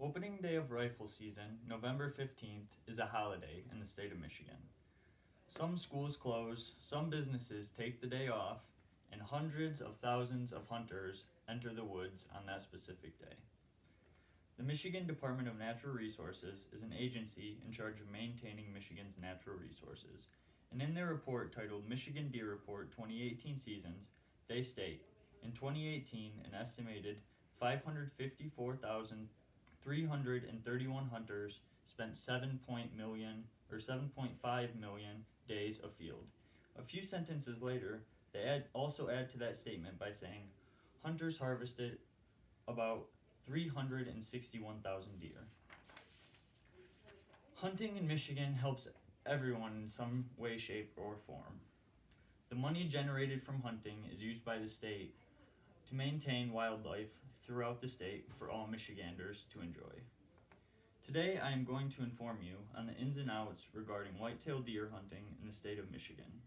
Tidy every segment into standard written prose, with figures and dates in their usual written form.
Opening day of rifle season, November 15th, is a holiday in the state of Michigan. Some schools close, some businesses take the day off, and hundreds of thousands of hunters enter the woods on that specific day. The Michigan Department of Natural Resources is an agency in charge of maintaining Michigan's natural resources, and in their report titled Michigan Deer Report 2018 Seasons, they state, in 2018, an estimated 554,331 hunters spent 7.5 million days afield. A few sentences later, they also add to that statement by saying, hunters harvested about 361,000 deer. Hunting in Michigan helps everyone in some way, shape, or form. The money generated from hunting is used by the state to maintain wildlife throughout the state for all Michiganders to enjoy. Today I am going to inform you on the ins and outs regarding white-tailed deer hunting in the state of Michigan.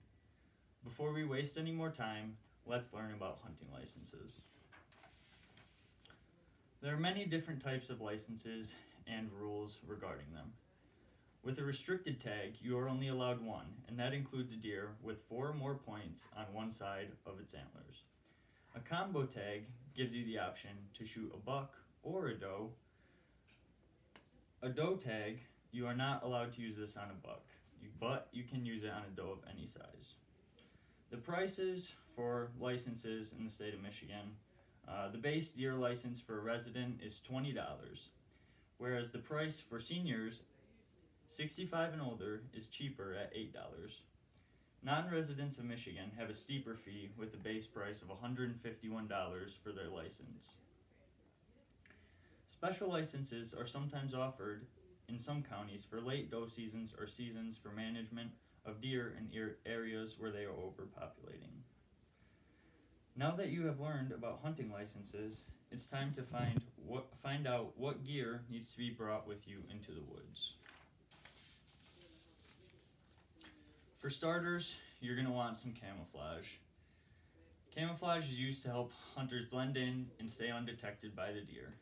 Before we waste any more time, let's learn about hunting licenses. There are many different types of licenses and rules regarding them. With a restricted tag, you are only allowed one, and that includes a deer with 4 or more points on one side of its antlers. A combo tag gives you the option to shoot a buck or a doe. A doe tag, you are not allowed to use this on a buck, but you can use it on a doe of any size. The prices for licenses in the state of Michigan, the base deer license for a resident is $20, whereas the price for seniors 65 and older is cheaper at $8. Non-residents of Michigan have a steeper fee with a base price of $151 for their license. Special licenses are sometimes offered in some counties for late doe seasons or seasons for management of deer in areas where they are overpopulating. Now that you have learned about hunting licenses, it's time to find out what gear needs to be brought with you into the woods. For starters, you're going to want some camouflage. Camouflage is used to help hunters blend in and stay undetected by the deer.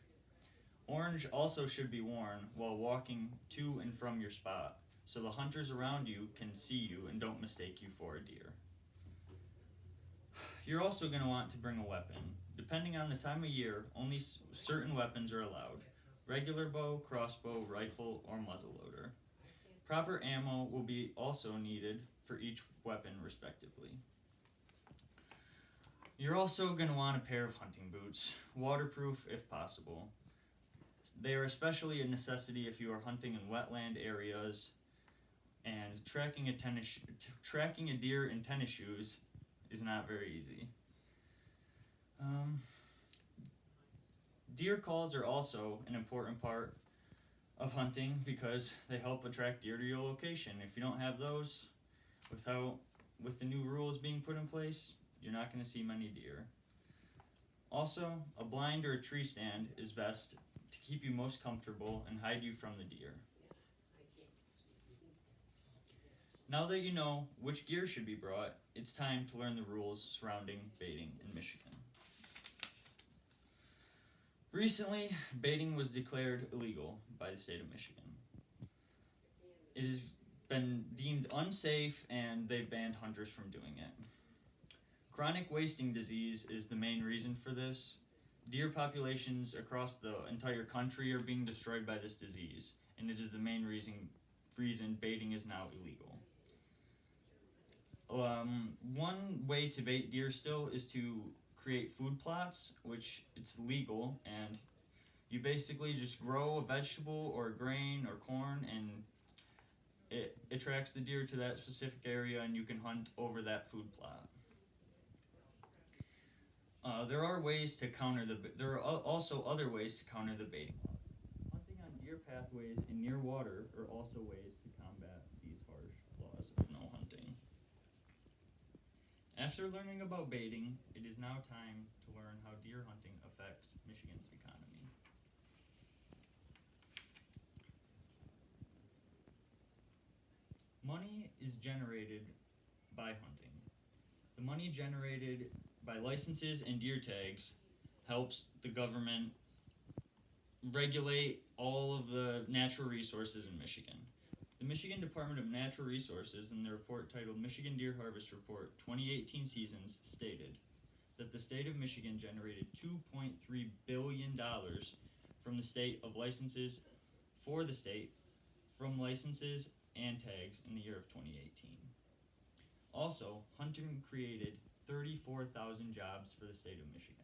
Orange also should be worn while walking to and from your spot, so the hunters around you can see you and don't mistake you for a deer. You're also going to want to bring a weapon. Depending on the time of year, only certain weapons are allowed: regular bow, crossbow, rifle, or muzzleloader. Proper ammo will be also needed for each weapon respectively. You're also going to want a pair of hunting boots, waterproof if possible. They are especially a necessity if you are hunting in wetland areas, and tracking a deer in tennis shoes is not very easy. Deer calls are also an important part of hunting because they help attract deer to your location. If you don't have those, with the new rules being put in place, you're not going to see many deer. Also, a blind or a tree stand is best to keep you most comfortable and hide you from the deer. Now that you know which gear should be brought, it's time to learn the rules surrounding baiting in Michigan. Recently, baiting was declared illegal by the state of Michigan. It has been deemed unsafe, and they've banned hunters from doing it. Chronic wasting disease is the main reason for this. Deer populations across the entire country are being destroyed by this disease, and it is the main reason baiting is now illegal. One way to bait deer still is to create food plots, which it's legal, and you basically just grow a vegetable or a grain or corn, and it attracts the deer to that specific area, and you can hunt over that food plot. There are also other ways to counter the baiting. Hunting on deer pathways and near water are also ways to combat these harsh laws of no hunting. After learning about baiting, it is now time to learn how deer hunting affects Michigan's economy. Money is generated by hunting. The money generated by licenses and deer tags helps the government regulate all of the natural resources in Michigan. The Michigan Department of Natural Resources, in the report titled Michigan Deer Harvest Report 2018 Seasons, stated that the state of Michigan generated $2.3 billion from the state of licenses for the state from licenses and tags in the year of 2018. Also, hunting created 34,000 jobs for the state of Michigan.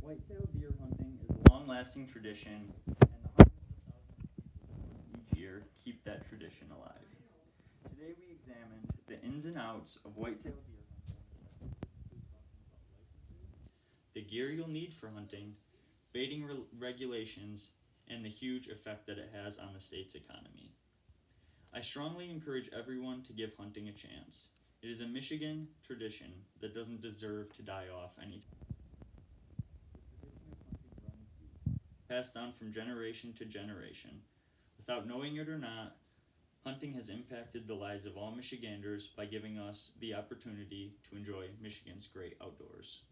Whitetail deer hunting is a long-lasting tradition, and the hundreds of thousands of people each year keep that tradition alive. Today we examined the ins and outs of whitetail deer hunting, the gear you'll need for hunting, baiting regulations, and the huge effect that it has on the state's economy. I strongly encourage everyone to give hunting a chance. It is a Michigan tradition that doesn't deserve to die off anytime. Passed on from generation to generation. Without knowing it or not, hunting has impacted the lives of all Michiganders by giving us the opportunity to enjoy Michigan's great outdoors.